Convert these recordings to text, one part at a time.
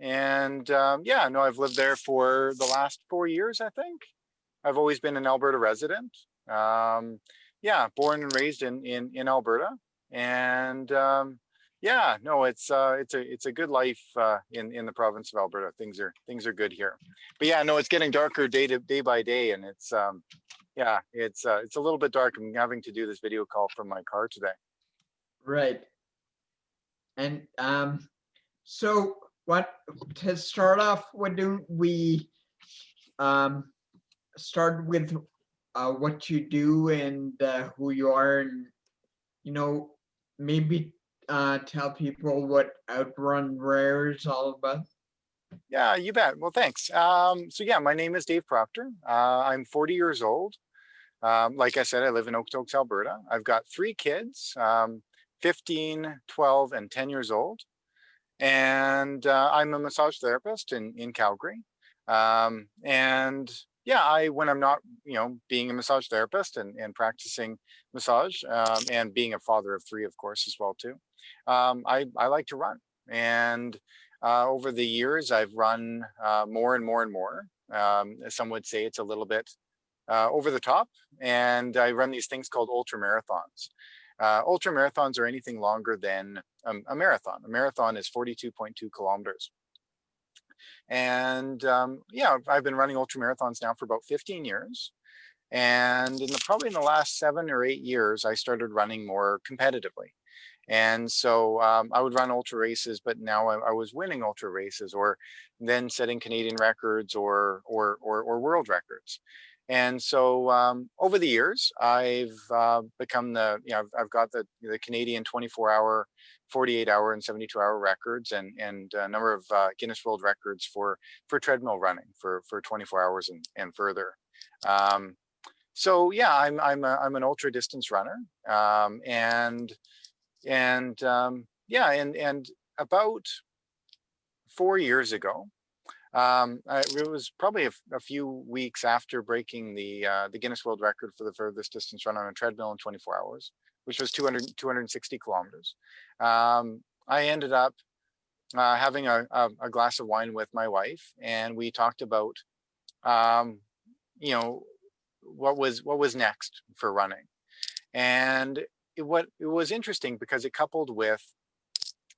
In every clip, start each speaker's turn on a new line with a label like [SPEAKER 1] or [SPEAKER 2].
[SPEAKER 1] And yeah, no, I've lived there for the last 4 years, I think. I've always been an Alberta resident. Um, yeah, born and raised in Alberta, and yeah, no, it's a good life in the province of Alberta. Things are good here, but yeah, no, it's getting darker day by day, and it's yeah, it's a little bit dark. I'm having to do this video call from my car today.
[SPEAKER 2] Right. And so what to start off, why don't we um start with what you do and who you are, and you know maybe tell people what Outrun Rare is all about.
[SPEAKER 1] Yeah, you bet. Well, thanks. So yeah, my name is Dave Proctor. I'm 40 years old. Like I said, I live in Okotoks, Alberta. I've got three kids, 15, 12, and 10 years old. And I'm a massage therapist in Calgary. And yeah, when I'm not, being a massage therapist and practicing massage, and being a father of three, of course, as well too, I like to run. And over the years, I've run more and more and more. Some would say it's a little bit over the top, and I run these things called ultra marathons. Ultra marathons are anything longer than a marathon. A marathon is 42.2 kilometers. And yeah, I've been running ultra marathons now for about 15 years. And probably in the last 7 or 8 years, I started running more competitively. And so I would run ultra races, but now I was winning ultra races, or then setting Canadian records or world records. And so over the years, I've become I've got the Canadian 24-hour, 48-hour, and 72-hour records, and a number of Guinness World Records for treadmill running for 24 hours and further. So yeah, I'm an ultra distance runner, and yeah, and about 4 years ago, it was probably a few weeks after breaking the Guinness World Record for the furthest distance run on a treadmill in 24 hours, which was 260 kilometers. I ended up having a glass of wine with my wife, and we talked about, you know, what was next for running. And it was interesting because it coupled with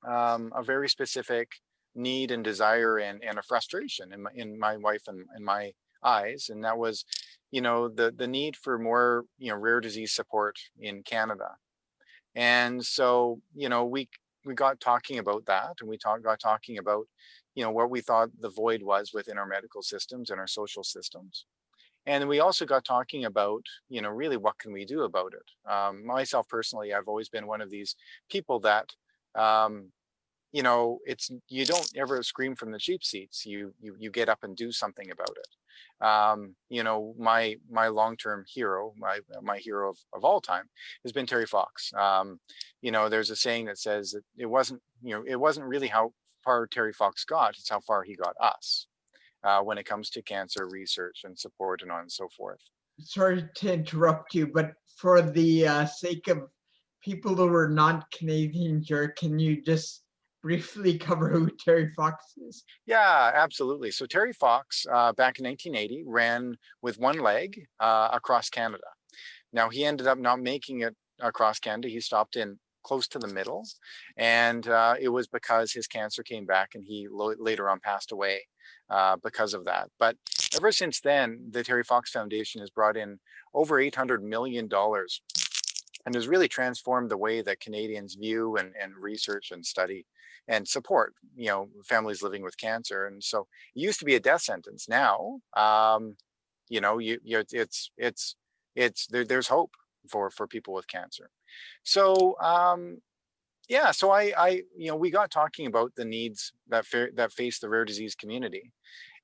[SPEAKER 1] a very specific need and desire and a frustration in my wife and in my eyes, and that was, the need for more, rare disease support in Canada. And so, we got talking about that, and got talking about, what we thought the void was within our medical systems and our social systems. And we also got talking about, really what can we do about it? Myself personally, I've always been one of these people that, it's, you don't ever scream from the cheap seats. You get up and do something about it. My long-term hero, my hero of all time, has been Terry Fox. There's a saying that says that it wasn't really how far Terry Fox got, it's how far he got us, when it comes to cancer research and support and on and so forth.
[SPEAKER 2] Sorry to interrupt you, but for the sake of people who are not Canadians, can you just briefly cover who Terry Fox is?
[SPEAKER 1] Yeah, absolutely. So Terry Fox, back in 1980, ran with one leg across Canada. Now, he ended up not making it across Canada. He stopped in close to the middle, and it was because his cancer came back, and he later on passed away because of that. But ever since then, the Terry Fox Foundation has brought in over $800 million and has really transformed the way that Canadians view and research and study and support, families living with cancer. And so it used to be a death sentence. Now, there's hope for people with cancer. So yeah, so we got talking about the needs that face the rare disease community.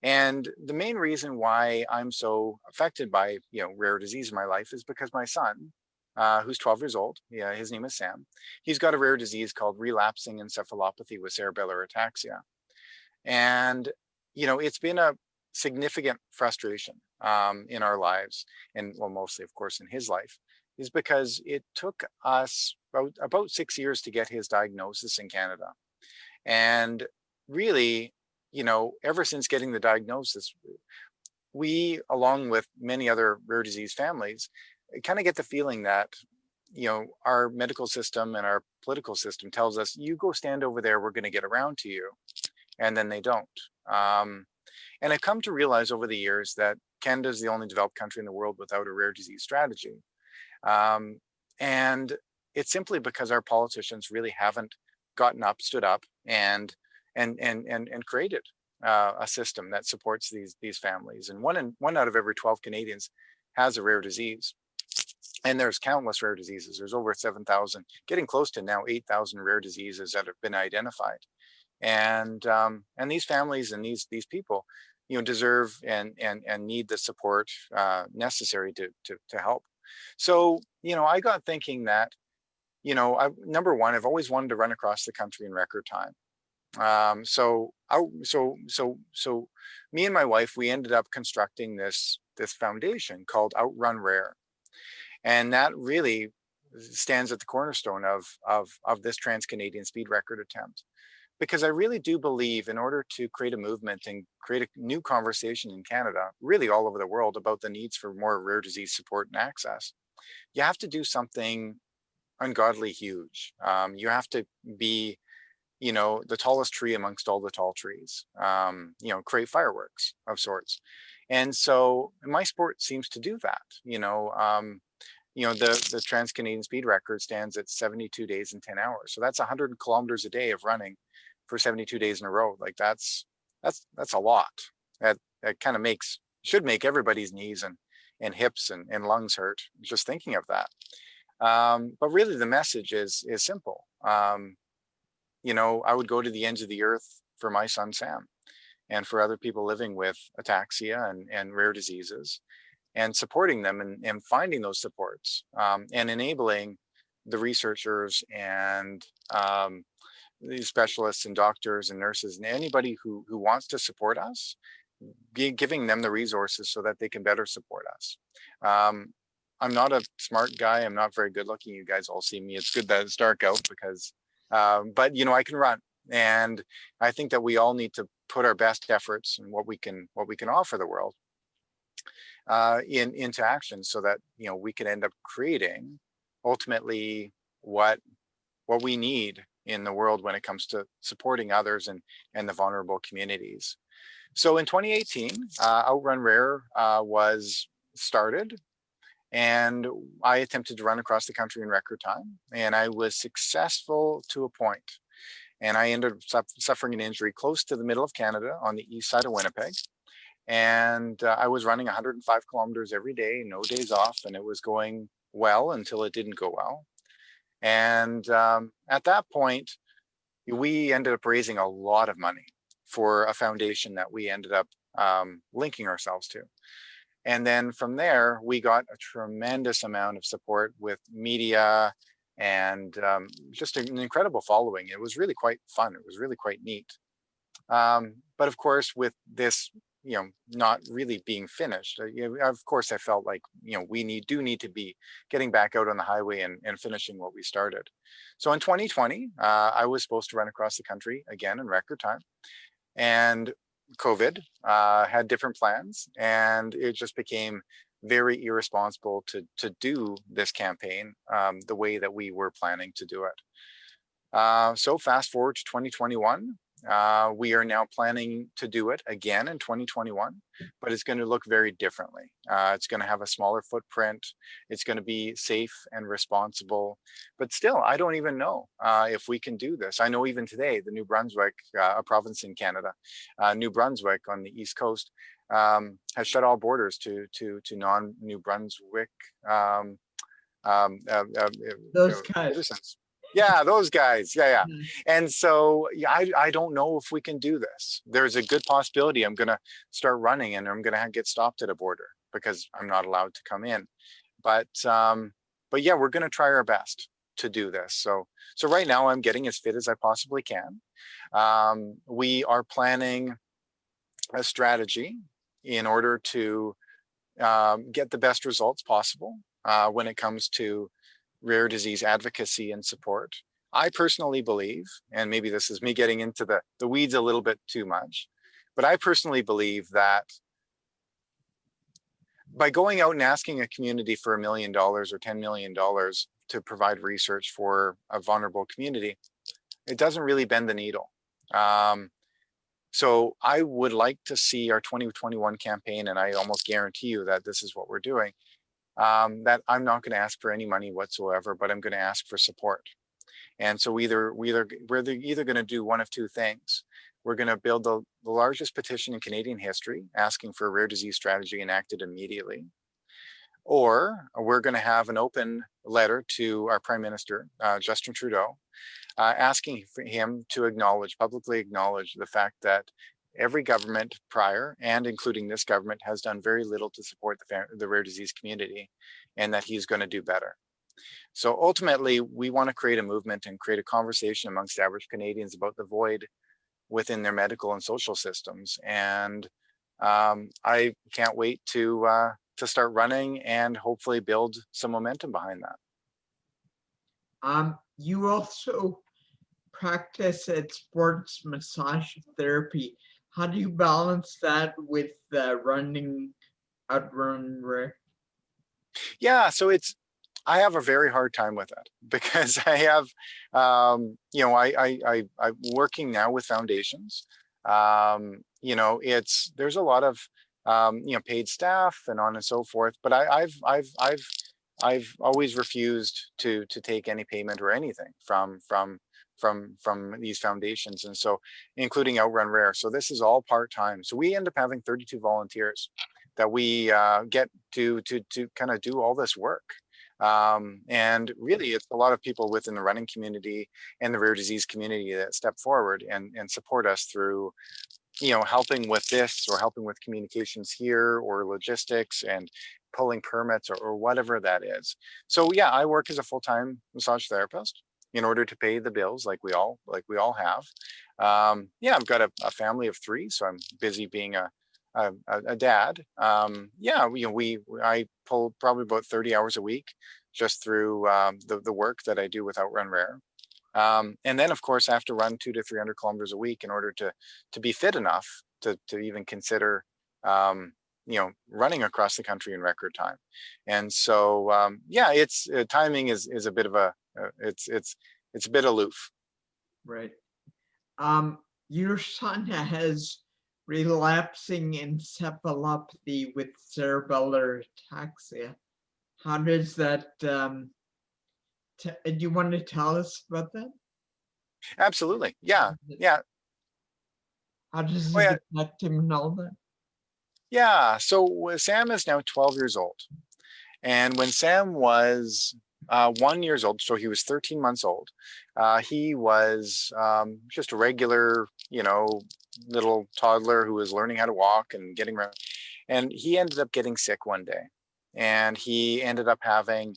[SPEAKER 1] And the main reason why I'm so affected by, rare disease in my life is because my son, who's 12 years old, yeah, his name is Sam, he's got a rare disease called relapsing encephalopathy with cerebellar ataxia. And, it's been a significant frustration in our lives, and well, mostly, of course, in his life, is because it took us about 6 years to get his diagnosis in Canada. And really, ever since getting the diagnosis, we, along with many other rare disease families, kind of get the feeling that, our medical system and our political system tells us, you go stand over there, we're going to get around to you. And then they don't. Um, and I've come to realize over the years that Canada is the only developed country in the world without a rare disease strategy. Um, and it's simply because our politicians really haven't gotten up, stood up, and created a system that supports these families. And one out of every 12 Canadians has a rare disease. And there's countless rare diseases. There's over 7,000, getting close to now 8,000 rare diseases that have been identified. And these families and these people, deserve and need the support necessary to help. So, I got thinking that, number one, I've always wanted to run across the country in record time. So me and my wife, we ended up constructing this foundation called Outrun Rare, and that really stands at the cornerstone of this Trans-Canadian speed record attempt. Because I really do believe in order to create a movement and create a new conversation in Canada, really all over the world, about the needs for more rare disease support and access, you have to do something ungodly huge. You have to be, the tallest tree amongst all the tall trees, create fireworks of sorts. And so my sport seems to do that. The Trans-Canadian speed record stands at 72 days and 10 hours. So that's 100 kilometers a day of running for 72 days in a row. Like that's a lot. That kind of should make everybody's knees and hips and lungs hurt just thinking of that. But really the message is simple. I would go to the ends of the earth for my son Sam and for other people living with ataxia and rare diseases, and supporting them and finding those supports, and enabling the researchers and these specialists and doctors and nurses and anybody who wants to support us, giving them the resources so that they can better support us. I'm not a smart guy. I'm not very good looking. You guys all see me. It's good that it's dark out because, but I can run. And I think that we all need to put our best efforts and what we can offer the world into action, so that we can end up creating ultimately what we need in the world when it comes to supporting others and the vulnerable communities. So in 2018, Outrun Rare was started, and I attempted to run across the country in record time, and I was successful to a point. And I ended up suffering an injury close to the middle of Canada on the east side of Winnipeg. And I was running 105 kilometers every day, no days off, and it was going well until it didn't go well. And at that point, we ended up raising a lot of money for a foundation that we ended up linking ourselves to. And then from there, we got a tremendous amount of support with media and just an incredible following. It was really quite fun. It was really quite neat. But of course, with this, not really being finished, of course, I felt like, we do need to be getting back out on the highway and finishing what we started. So in 2020, I was supposed to run across the country again in record time. And COVID had different plans, and it just became very irresponsible to do this campaign the way that we were planning to do it. So fast forward to 2021, we are now planning to do it again in 2021, but it's going to look very differently. It's going to have a smaller footprint. It's going to be safe and responsible, but still, I don't even know if we can do this. I know even today, the New Brunswick, a province in Canada, New Brunswick on the East Coast, has shut all borders to non-New Brunswick
[SPEAKER 2] Those guys.
[SPEAKER 1] citizens. Yeah, those guys. Yeah.
[SPEAKER 2] Mhm.
[SPEAKER 1] And so I don't know if we can do this. There's a good possibility I'm going to start running and I'm going to get stopped at a border because I'm not allowed to come in. But yeah, we're going to try our best to do this. So right now I'm getting as fit as I possibly can. We are planning a strategy in order to get the best results possible when it comes to rare disease advocacy and support. I personally believe, and maybe this is me getting into the weeds a little bit too much, But I personally believe that by going out and asking a community for $1 million or $10 million to provide research for a vulnerable community, it doesn't really bend the needle. So I would like to see our 2021 campaign, and I almost guarantee you that this is what we're doing, that I'm not going to ask for any money whatsoever, but I'm going to ask for support. And so we're either going to do one of two things. We're going to build the largest petition in Canadian history, asking for a rare disease strategy enacted immediately. Or we're going to have an open letter to our Prime Minister, Justin Trudeau, asking for him to publicly acknowledge the fact that every government prior, and including this government, has done very little to support the rare disease community, and that he's going to do better. So ultimately, we want to create a movement and create a conversation amongst average Canadians about the void within their medical and social systems. And I can't wait to start running and hopefully build some momentum behind that.
[SPEAKER 2] You also practice at sports massage therapy. How do you balance that with running Outrun Rare?
[SPEAKER 1] Yeah, so I have a very hard time with it because I have, I'm working now with foundations. There's a lot of, paid staff and on and so forth, but I've always refused to take any payment or anything from these foundations, and so including Outrun Rare. So this is all part-time. So we end up having 32 volunteers that we get to kind of do all this work. And really, it's a lot of people within the running community and the rare disease community that step forward and support us through, helping with this or helping with communications here or logistics and pulling permits or whatever that is. So yeah, I work as a full-time massage therapist in order to pay the bills like we all have. I've got a family of 3, so I'm busy being a dad. I pull probably about 30 hours a week just through the work that I do with Outrun Rare. And then of course I have to run 200 to 300 kilometers a week in order to be fit enough to even consider running across the country in record time. And so it's timing is a bit of a it's a bit aloof.
[SPEAKER 2] Right. Your son has relapsing encephalopathy with cerebellar ataxia. How does that, do you want to tell us about that?
[SPEAKER 1] Absolutely. Yeah.
[SPEAKER 2] How does
[SPEAKER 1] Oh,
[SPEAKER 2] it
[SPEAKER 1] yeah.
[SPEAKER 2] affect him and all that?
[SPEAKER 1] Yeah. So Sam is now 12 years old. And when Sam was 1 year old, so he was 13 months old, he was just a regular, little toddler who was learning how to walk and getting around. And he ended up getting sick one day. And he ended up having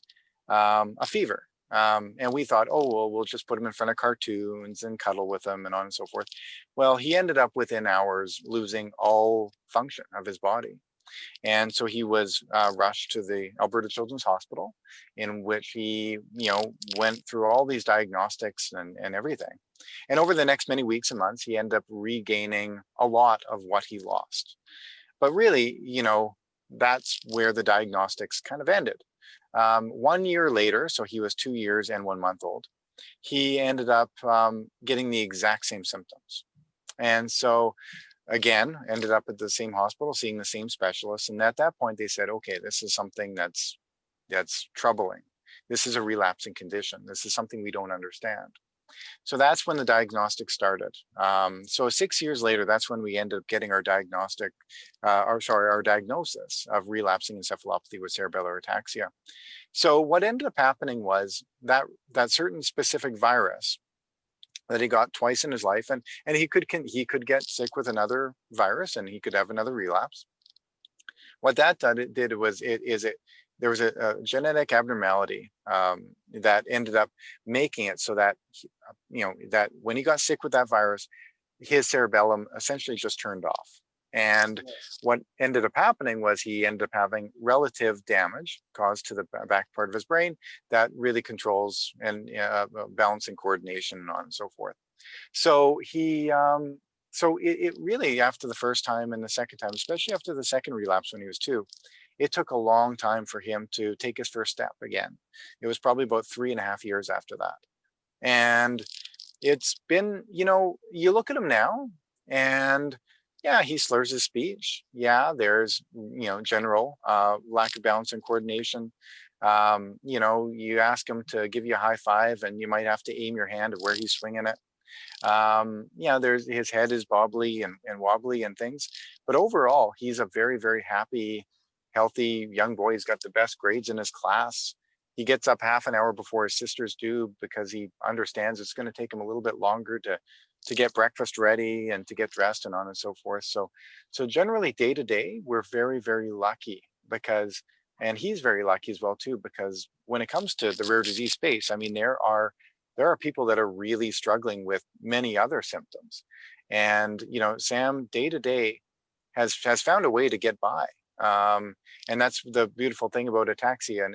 [SPEAKER 1] a fever. And we thought, oh, well, we'll just put him in front of cartoons and cuddle with him and on and so forth. Well, he ended up within hours losing all function of his body. And so he was rushed to the Alberta Children's Hospital, in which he, went through all these diagnostics and everything. And over the next many weeks and months, he ended up regaining a lot of what he lost. But really, that's where the diagnostics kind of ended. 1 year later, so he was 2 years and 1 month old, he ended up getting the exact same symptoms. And so again, ended up at the same hospital, seeing the same specialist. And at that point, they said, okay, this is something that's troubling. This is a relapsing condition. This is something we don't understand. So that's when the diagnostic started. So 6 years later, that's when we ended up getting our our diagnosis of relapsing encephalopathy with cerebellar ataxia. So what ended up happening was that certain specific virus that he got twice in his life, and he could get sick with another virus and he could have another relapse. What that did was there was a genetic abnormality that ended up making it so that that when he got sick with that virus, his cerebellum essentially just turned off. And what ended up happening was he ended up having relative damage caused to the back part of his brain that really controls and balance and coordination and on and so forth. So he so it really, after the first time and the second time, especially after the second relapse when he was 2, it took a long time for him to take his first step again. It was probably about 3.5 years after that. And it's been, you look at him now and yeah, he slurs his speech. Yeah, there's, general lack of balance and coordination. You ask him to give you a high five and you might have to aim your hand at where he's swinging it. There's his head is bobbly and wobbly and things, but overall, he's a very, very happy, healthy young boy. He's got the best grades in his class. He gets up half an hour before his sisters do because he understands it's going to take him a little bit longer to get breakfast ready and to get dressed and on and so forth. So generally day to day, we're very, very lucky because, and he's very lucky as well too, because when it comes to the rare disease space, I mean, there are people that are really struggling with many other symptoms. And, Sam day to day has found a way to get by. And that's the beautiful thing about ataxia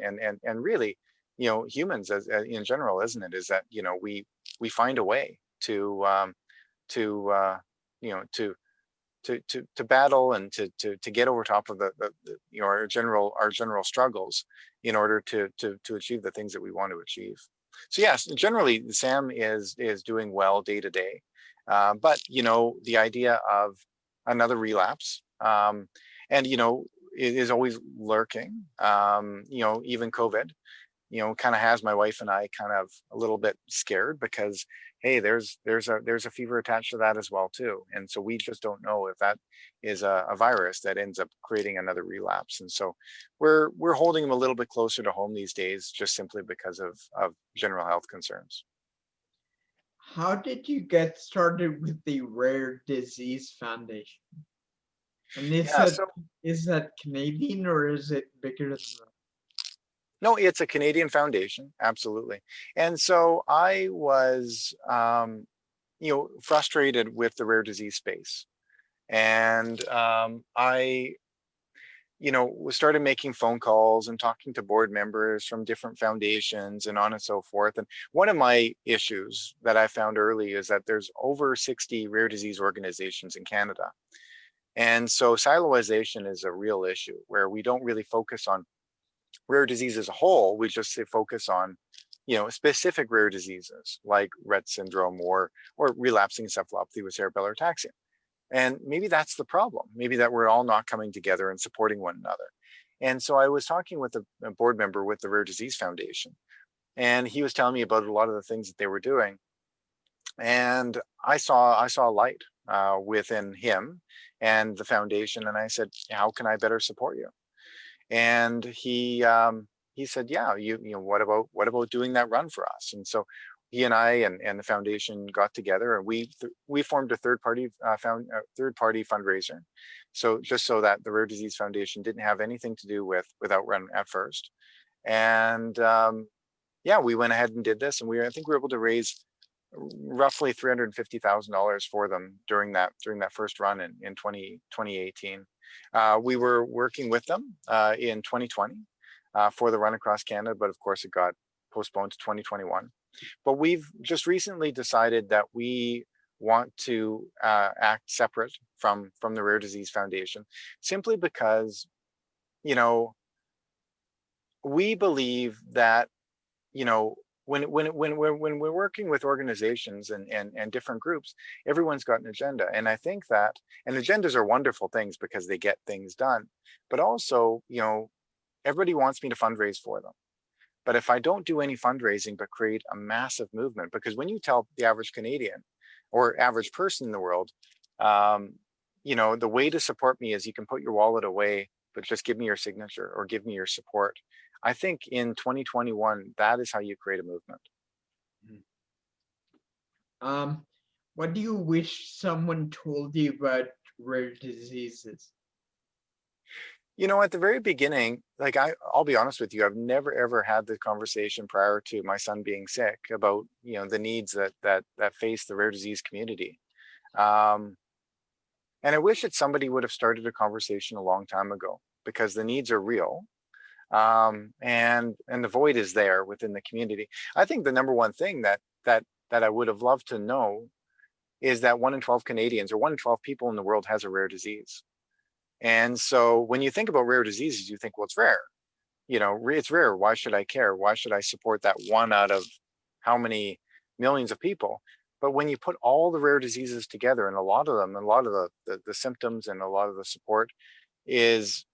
[SPEAKER 1] and really, humans as in general, isn't it? Is that, we find a way to you know, to battle and to get over top of our general struggles in order to achieve the things that we want to achieve. So yes, generally Sam is doing well day to day, but the idea of another relapse, and it is always lurking. Even COVID, kind of has my wife and I kind of a little bit scared because hey, there's a fever attached to that as well too, and so we just don't know if that is a virus that ends up creating another relapse, and so we're holding them a little bit closer to home these days, just simply because of general health concerns.
[SPEAKER 2] How did you get started with the Rare Disease Foundation? And
[SPEAKER 1] Yeah, so
[SPEAKER 2] is that Canadian or is it bigger than that?
[SPEAKER 1] no, it's a Canadian foundation, absolutely. And so I was, frustrated with the rare disease space, and I, started making phone calls and talking to board members from different foundations and on and so forth. And one of my issues that I found early is that there's over 60 rare disease organizations in Canada. And so siloization is a real issue where we don't really focus on rare disease as a whole. We just say focus on, specific rare diseases like Rett syndrome or relapsing encephalopathy with cerebellar ataxia. And maybe that's the problem. Maybe that we're all not coming together and supporting one another. And so I was talking with a board member with the Rare Disease Foundation, and he was telling me about a lot of the things that they were doing. And I saw a light within him and the foundation, and I said, "How can I better support you?" And he said, "Yeah, what about doing that run for us?" And so he and I and the foundation got together, and we formed a third party fundraiser. So just so that the Rare Disease Foundation didn't have anything to do with Outrun at first. And yeah, we went ahead and did this, and I think we were able to raise roughly $350,000 for them during that first run in 2018. We were working with them in 2020 for the run across Canada, but of course it got postponed to 2021. But we've just recently decided that we want to act separate from the Rare Disease Foundation, simply because, we believe that, when we're working with organizations and different groups, everyone's got an agenda. And I think that, and agendas are wonderful things because they get things done, but also, everybody wants me to fundraise for them. But if I don't do any fundraising, but create a massive movement, because when you tell the average Canadian or average person in the world, the way to support me is you can put your wallet away, but just give me your signature or give me your support. I think in 2021, that is how you create a movement.
[SPEAKER 2] What do you wish someone told you about rare diseases?
[SPEAKER 1] At the very beginning, like I'll be honest with you, I've never ever had the conversation prior to my son being sick about the needs that face the rare disease community. And I wish that somebody would have started a conversation a long time ago, because the needs are real, and the void is there within the community. I think the number one thing that I would have loved to know is that 1 in 12 Canadians, or 1 in 12 people in the world, has a rare disease. And so when you think about rare diseases, you think, well, it's rare. It's rare. Why should I care? Why should I support that one out of how many millions of people? But when you put all the rare diseases together, and a lot of them, a lot of the symptoms and a lot of the support is,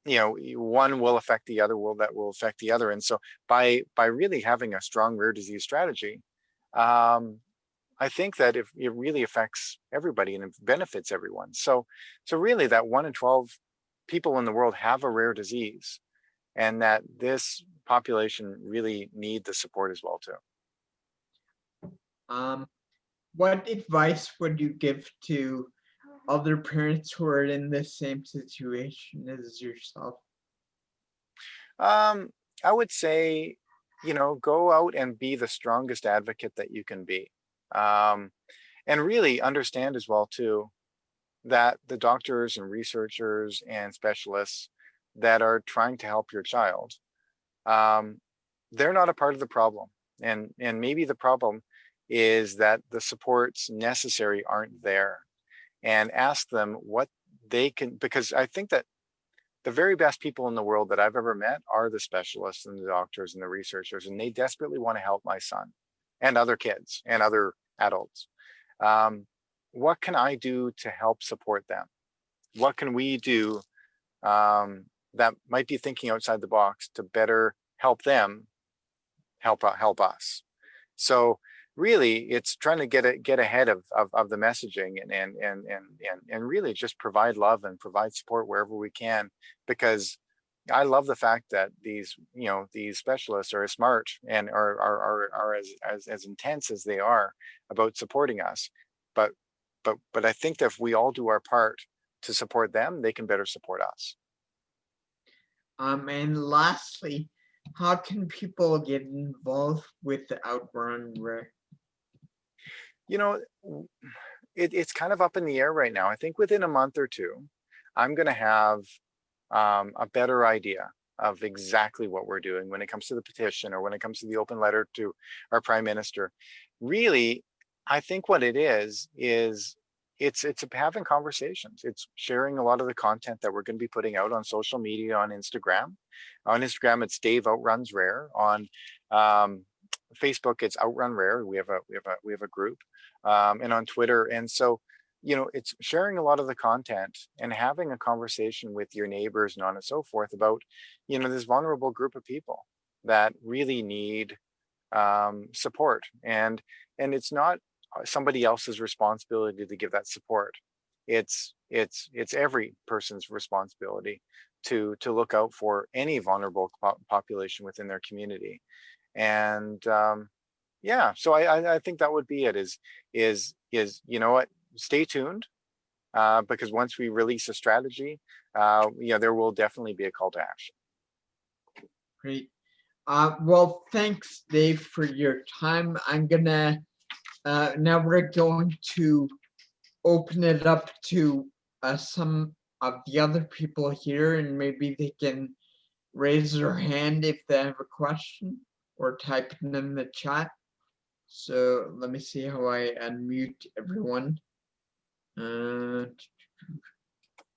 [SPEAKER 1] one will affect the other, that will affect the other. And so by really having a strong rare disease strategy, I think that if it really affects everybody and it benefits everyone. So really that 1 in 12 people in the world have a rare disease, and that this population really need the support as well too.
[SPEAKER 2] What advice would you give to other parents who are in the same situation as yourself?
[SPEAKER 1] I would say, go out and be the strongest advocate that you can be. And really understand as well too, that the doctors and researchers and specialists that are trying to help your child, they're not a part of the problem. And maybe the problem is that the supports necessary aren't there. And ask them what they can, because I think that the very best people in the world that I've ever met are the specialists and the doctors and the researchers, and they desperately want to help my son and other kids and other adults. What can I do to help support them? What can we do that might be thinking outside the box to better help them help us? So really, it's trying to get ahead of the messaging and really just provide love and provide support wherever we can, because I love the fact that these specialists are as smart and are as intense as they are about supporting us. But I think that if we all do our part to support them, they can better support us.
[SPEAKER 2] And lastly, how can people get involved with the Outrun Rare?
[SPEAKER 1] It's kind of up in the air right now. I think within a month or two, I'm going to have a better idea of exactly what we're doing when it comes to the petition, or when it comes to the open letter to our prime minister. Really, I think what it is it's having conversations. It's sharing a lot of the content that we're going to be putting out on social media, on Instagram. On Instagram, it's Dave Outruns Rare. On Facebook, it's Outrun Rare. We have a group, and on Twitter. And so, it's sharing a lot of the content and having a conversation with your neighbors and on and so forth about, this vulnerable group of people that really need support. And it's not somebody else's responsibility to give that support. It's every person's responsibility to look out for any vulnerable population within their community. And yeah, so I think that would be it. Is what? Stay tuned, because once we release a strategy, there will definitely be a call to action.
[SPEAKER 2] Great. Well, thanks, Dave, for your time. I'm gonna now we're going to open it up to some of the other people here, and maybe they can raise their hand if they have a question, or type it in the chat. So let me see how I unmute everyone. And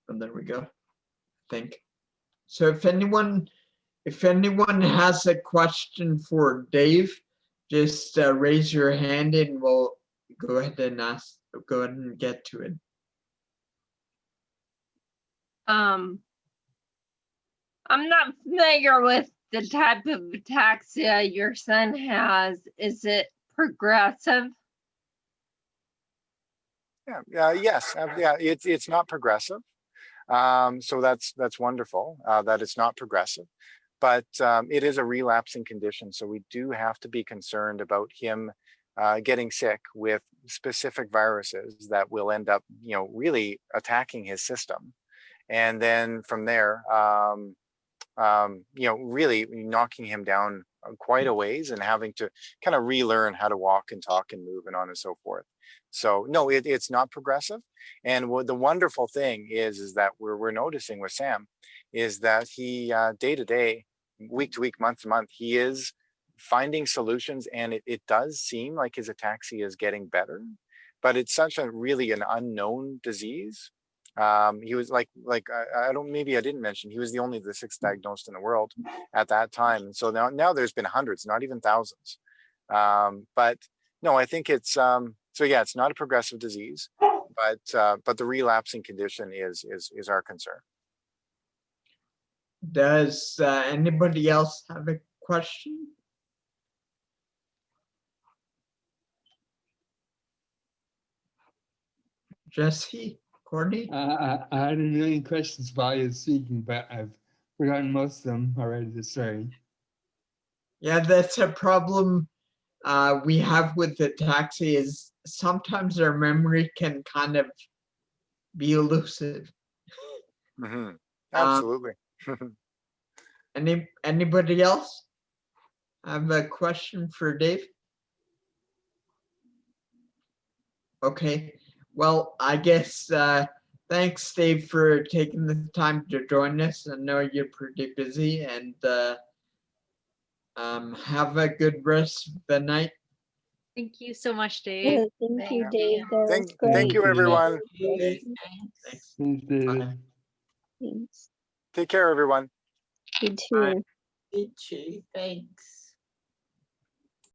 [SPEAKER 2] there we go. Think. So if anyone has a question for Dave, just raise your hand and we'll go ahead and get to it.
[SPEAKER 3] I'm not familiar with the type of ataxia your son has. Is it progressive?
[SPEAKER 1] Yes. It's not progressive. So that's wonderful that it's not progressive, but it is a relapsing condition. So we do have to be concerned about him getting sick with specific viruses that will end up, really attacking his system. And then from there, really knocking him down quite a ways and having to kind of relearn how to walk and talk and move and on and so forth. So no, it's not progressive. And the wonderful thing is that we're noticing with Sam is that he day to day, week to week, month to month, he is finding solutions, and it does seem like his ataxia is getting better. but it's such a really an unknown disease. He was like I don't, maybe I didn't mention, he was the sixth diagnosed in the world at that time, and so now there's been hundreds, not even thousands. But no, I think it's so yeah, it's not a progressive disease, but the relapsing condition is our concern.
[SPEAKER 2] Does anybody else have a question? Jesse, Courtney?
[SPEAKER 4] I had a million questions while you were speaking, but I've forgotten most of them already. Sorry.
[SPEAKER 2] Yeah, that's a problem we have with ataxia, is sometimes our memory can kind of be elusive.
[SPEAKER 1] Mm-hmm. Absolutely.
[SPEAKER 2] Anybody else have a question for Dave? Okay, well, I guess thanks, Dave, for taking the time to join us. I know you're pretty busy, and have a good rest of the night.
[SPEAKER 5] Thank you so much,
[SPEAKER 6] Yeah,
[SPEAKER 5] Dave.
[SPEAKER 6] thank you,
[SPEAKER 3] Thank
[SPEAKER 6] Dave.
[SPEAKER 3] you.
[SPEAKER 6] That was
[SPEAKER 1] Thank
[SPEAKER 6] great.
[SPEAKER 1] you, everyone.
[SPEAKER 2] Okay,
[SPEAKER 3] Thanks.
[SPEAKER 2] thanks.
[SPEAKER 4] Thanks, David.
[SPEAKER 2] Bye.
[SPEAKER 6] Thanks.
[SPEAKER 1] Take care, everyone.
[SPEAKER 6] You
[SPEAKER 2] Bye.
[SPEAKER 6] too.
[SPEAKER 3] You too. Thanks.